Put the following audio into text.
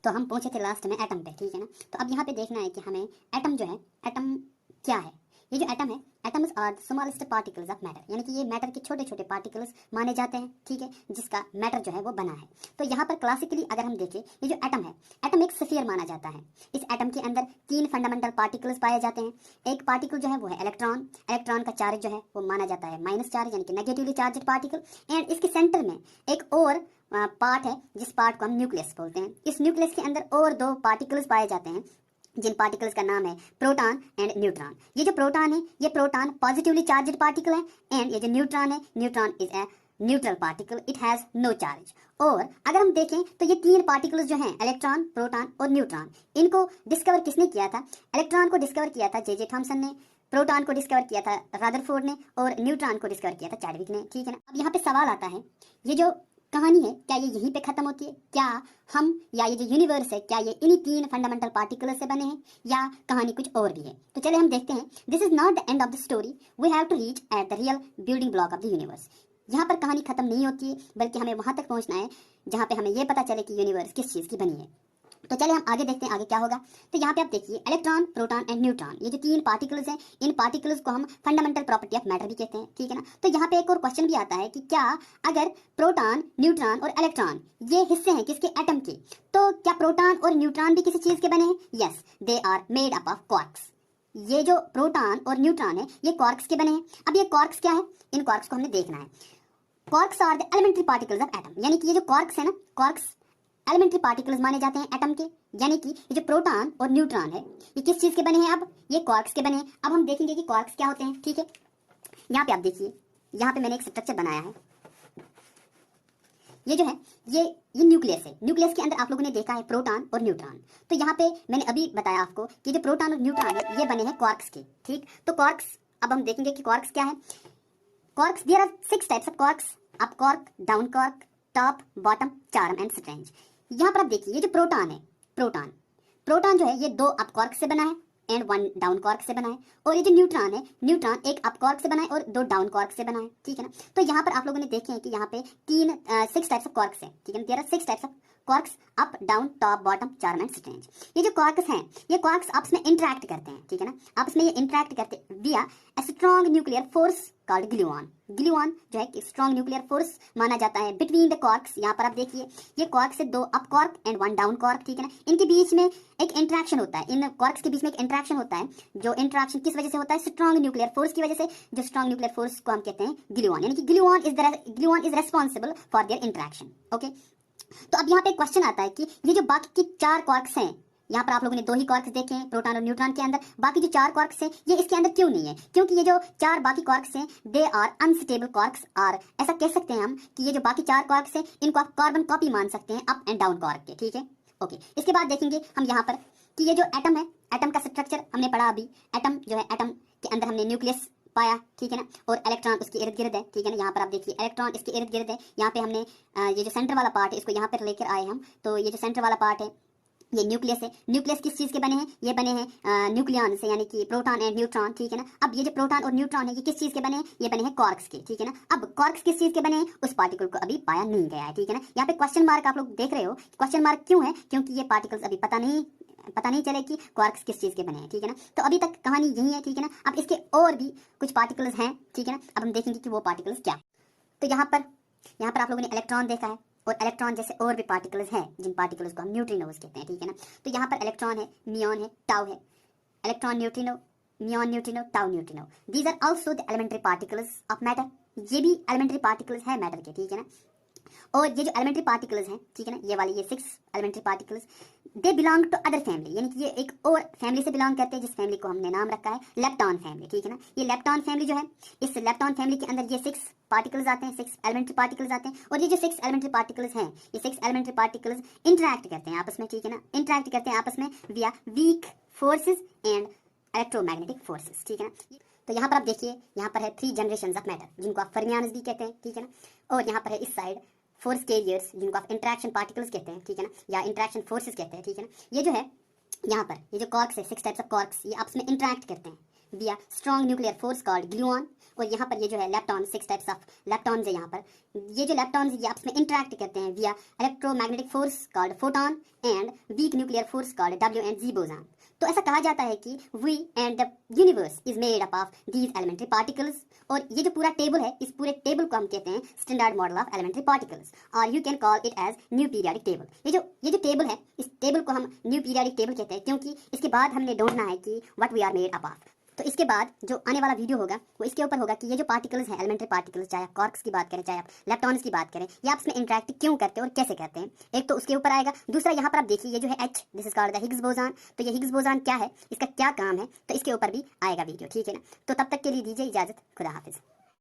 तो हम पहुंचे थे लास्ट में एटम पे, ठीक है ना। तो अब यहाँ पे देखना है कि हमें एटम जो है, एटम क्या है। ये जो एटम है, atoms are smallest particles of matter, यानी कि ये मैटर के छोटे छोटे पार्टिकल्स माने जाते हैं, ठीक है, जिसका मैटर जो है वो बना है। तो यहाँ पर क्लासिकली अगर हम देखें, ये जो एटम है, एटम एक स्फीयर माना जाता है। इस एटम के अंदर 3 फंडामेंटल पार्टिकल्स पाए जाते हैं। एक पार्टिकल जो है वो है इलेक्ट्रॉन। इलेक्ट्रॉन का चार्ज जो है वो माना जाता है माइनस चार्ज, यानी कि नेगेटिवली चार्ज पार्टिकल। एंड इसके सेंटर में एक और पार्ट है जिस पार्ट को हम न्यूक्लियस बोलते हैं। इस न्यूक्लियस के अंदर और 2 पार्टिकल्स पाए जाते हैं जिन पार्टिकल्स का नाम है प्रोटॉन एंड न्यूट्रॉन। ये जो प्रोटॉन है, ये प्रोटॉन पॉजिटिवली चार्ज्ड पार्टिकल है। एंड ये जो न्यूट्रॉन है, neutron is a neutral particle, it has no charge. और अगर हम देखें तो ये 3 पार्टिकल्स जो हैं, इलेक्ट्रॉन, प्रोटॉन और न्यूट्रॉन, इनको डिस्कवर किसने किया था? इलेक्ट्रॉन को डिस्कवर किया था जे थॉमसन ने, प्रोटॉन को डिस्कवर किया था रदरफोर्ड ने, और न्यूट्रॉन को डिस्कवर किया था चैडविक ने, ठीक है ना। अब यहाँ पे सवाल आता है, ये जो कहानी है क्या ये यहीं पे खत्म होती है? क्या हम या ये जो यूनिवर्स है क्या ये इन्हीं 3 फंडामेंटल पार्टिकल्स से बने हैं, या कहानी कुछ और भी है? तो चलिए हम देखते हैं। This is not the end of the story, we have to reach at the real building block of the universe. यहाँ पर कहानी खत्म नहीं होती है, बल्कि हमें वहां तक पहुंचना है जहाँ पे हमें ये पता चले कि यूनिवर्स किस चीज की बनी है। तो चलिए हम आगे देखते हैं आगे क्या होगा। तो यहाँ पे आप देखिए, इलेक्ट्रॉन, प्रोटॉन एंड न्यूट्रॉन, ये जो 3 पार्टिकल्स हैं, इन पार्टिकल्स को हम फंडामेंटल प्रॉपर्टी ऑफ मैटर भी कहते हैं, ठीक है ना। तो यहाँ पे एक और क्वेश्चन भी आता है कि क्या अगर प्रोटॉन, न्यूट्रॉन और इलेक्ट्रॉन ये हिस्से हैं किसके? एटम के, तो क्या प्रोटॉन और न्यूट्रॉन भी किसी चीज के बने हैं? Yes, they are made up of quarks. ये जो प्रोटॉन और न्यूट्रॉन है, ये क्वार्क्स के बने हैं। अब ये क्वार्क्स क्या है? इन क्वार्क्स को हमने देखना है। Quarks are the elementary particles of atom, यानी कि ये जो क्वार्क्स है ना, क्वार्क्स एलिमेंट्री पार्टिकल्स माने जाते हैं एटम के। यानी कि ये जो प्रोटॉन और न्यूट्रॉन है, ये किस चीज के बने हैं? अब ये क्वार्क्स के बने हैं। अब हम देखेंगे कि क्वार्क्स क्या होते हैं, ठीक है। यहाँ पे आप देखिए, यहाँ पे मैंने एक स्ट्रक्चर बनाया है। ये जो है, ये न्यूक्लियस है। न्यूक्लियस के अंदर आप लोगों ने देखा है प्रोटॉन और न्यूट्रॉन। तो यहाँ पे मैंने अभी बताया आपको कि जो प्रोटॉन और न्यूट्रॉन है, ये बने हैं क्वार्क्स के, ठीक। तो क्वार्क्स, अब हम देखेंगे कि क्वार्क्स क्या है। Quarks, there are 6 types of quarks, up quark, down quark, top, bottom, charm and strange. यहाँ पर आप देखिए, ये जो प्रोटॉन है, प्रोटॉन प्रोटॉन जो है ये 2 अप क्वार्क से बना है एंड 1 डाउन क्वार्क से बना है। और ये जो न्यूट्रॉन है, न्यूट्रॉन एक अप क्वार्क से बना है और 2 डाउन क्वार्क से बना है, ठीक है ना। तो यहाँ पर आप लोगों ने देखे हैं कि यहाँ पे 6 टाइप्स ऑफ क्वार्क्स हैं, ठीक है ना। There are 6 types of quarks, up, down, top, bottom, charm and strange. ये जो क्वार्क्स हैं, ये क्वार्क्स आपस में इंटरेक्ट करते हैं, ठीक है ना। आपस में ये इंटरेक्ट करते विया a strong nuclear force called gluon. Gluon जो है स्ट्रॉन्ग न्यूक्लियर फोर्स माना जाता है बिटवीन द क्वार्क्स। यहाँ पर आप देखिए, ये क्वार्क्स से 2 up quark and 1 down quark, ठीक है ना। इनके बीच में एक इंटरेक्शन होता है, इन क्वार्क्स के बीच में एक इंटरेक्शन होता है। जो इंटरेक्शन किस वजह से होता है? स्ट्रॉन्ग न्यूक्लियर फोर्स की वजह से। जो स्ट्रॉन्ग न्यूक्लियर फोर्स को हम कहते हैं ग्लूऑन, यानी कि gluon is responsible for their interaction, okay. तो अब यहाँ पे क्वेश्चन आता है कि ये जो बाकी की 4 क्वार्क्स हैं, यहाँ पर आप लोगों ने 2 ही क्वार्क्स देखे हैं, प्रोटॉन और न्यूट्रॉन के अंदर। बाकी जो 4 क्वार्क्स हैं, ये इसके अंदर क्यों नहीं है? क्योंकि ये जो 4 बाकी क्वार्क्स हैं, दे आर अनस्टेबल क्वार्क्स। आर ऐसा कह सकते हैं हम कि ये जो बाकी 4 क्वार्क्स हैं, इनको आप कार्बन कॉपी मान सकते हैं अप एंड डाउन क्वार्क के, ठीक है, ओके। इसके बाद देखेंगे हम यहाँ पर कि ये जो एटम है, एटम का स्ट्रक्चर हमने पढ़ा अभी। एटम जो है, एटम के अंदर हमने न्यूक्लियस पाया, ठीक है ना, और इलेक्ट्रॉन उसके इर्द गिर्द है, ठीक है ना। यहाँ पर आप देखिए, इलेक्ट्रॉन इसके इर्द गिर्द है। यहाँ पे हमने ये जो सेंटर वाला पार्ट है, इसको यहाँ पर लेकर आए हम। तो ये जो सेंटर वाला पार्ट है, ये न्यूक्लियस है। न्यूक्लियस किस चीज के बने हैं? ये बने हैं न्यूक्लियॉन से, यानी कि प्रोटॉन एंड न्यूट्रॉन, ठीक है ना। अब ये जो प्रोटॉन और न्यूट्रॉन है, ये किस चीज के बने हैं? ये बने हैं क्वार्क्स के, ठीक है ना। अब क्वार्क्स किस चीज के बने हैं? उस पार्टिकल को अभी पाया नहीं गया है, ठीक है ना। यहाँ पे क्वेश्चन मार्क आप लोग देख रहे हो। क्वेश्चन मार्क क्यों है? क्योंकि ये पार्टिकल्स अभी पता नहीं चले कि क्वार्क्स किस चीज के बने हैं, ठीक है ना। तो अभी तक कहानी यही है, ठीक है ना। अब इसके और भी कुछ पार्टिकल्स हैं, ठीक है ना। अब हम देखेंगे कि वो पार्टिकल्स क्या है। तो यहाँ पर आप लोगों ने इलेक्ट्रॉन देखा है, और इलेक्ट्रॉन जैसे और भी पार्टिकल्स हैं जिन पार्टिकल्स को हम न्यूट्रिनोज कहते हैं, ठीक है ना। तो यहाँ पर इलेक्ट्रॉन है, नियॉन है, टाउ है। Electron neutrino, muon neutrino, tau neutrino, these are also the elementary particles of matter. ये भी एलिमेंट्री पार्टिकल्स है मैटर के, ठीक है ना। और ये जो एलिमेंट्री पार्टिकल्स हैं, ठीक है ना, ये वाले ये 6 elementary particles, they belong to other family, यानी कि ये एक और फैमिली से बिलोंग करते हैं, जिस फैमिली को हमने नाम रखा है लेप्टॉन फैमिली, ठीक है ना। ये लेप्टॉन फैमिली जो है, इस लेप्टॉन फैमिली के अंदर ये 6 पार्टिकल्स आते हैं, 6 एलिमेंट्री पार्टिकल्स आते हैं। और ये जो 6 एलिमेंट्री पार्टिकल्स हैं, ये 6 एलिमेंट्री पार्टिकल्स इंटरेक्ट करते हैं आपस में, ठीक है ना। इंटरेक्ट करते हैं आपस में विया weak forces and electromagnetic forces, ठीक है ना। तो यहाँ पर आप देखिए, यहाँ पर है 3 जनरेशंस ऑफ मैटर, जिनको आप फर्मियान्स भी कहते हैं, ठीक है ना। और यहाँ पर है इस साइड 4 कैरियर्स, जिनको आप इंटरेक्शन पार्टिकल्स कहते हैं, ठीक है ना, या इंटरेक्शन फोर्सेस कहते हैं, ठीक है ना। ये जो है, यहाँ पर ये जो कॉर्क्स है, 6 टाइप्स ऑफ कॉर्क्स, ये आपस में इंटरेक्ट करते हैं via strong nuclear force called gluon। और यहाँ पर ये जो है लेप्टॉन, 6 टाइप्स ऑफ लेप्टॉन्स है यहाँ पर। ये जो लेप्टॉन्स ये आपस में इंटरेक्ट करते हैं via electromagnetic force called photon and weak nuclear force called W and Z boson. तो ऐसा कहा जाता है कि we and the universe is made up of these elementary particles. और ये जो पूरा टेबल है, इस पूरे टेबल को हम कहते हैं standard model of elementary particles, और you can call it as new periodic table. ये जो टेबल है, इस टेबल को हम न्यू पीरियडिक टेबल कहते हैं, क्योंकि इसके बाद हमने ढूंढना है कि what we are made up of. तो इसके बाद जो आने वाला वीडियो होगा वो इसके ऊपर होगा कि ये जो पार्टिकल्स हैं, एलिमेंट्री पार्टिकल्स, चाहे आप कॉर्क्स की बात करें, चाहे आप लेप्टॉन्स की बात करें, ये आपस में इंटरेक्ट क्यों करते हैं और कैसे करते हैं, एक तो उसके ऊपर आएगा। दूसरा यहाँ पर आप देखिए ये जो है H, this is called the Higgs boson. तो ये हिग्स बोसान क्या है, इसका क्या काम है, तो इसके ऊपर भी आएगा वीडियो, ठीक है ना। तो तब तक के लिए दीजिए इजाजत, खुदा हाफिज।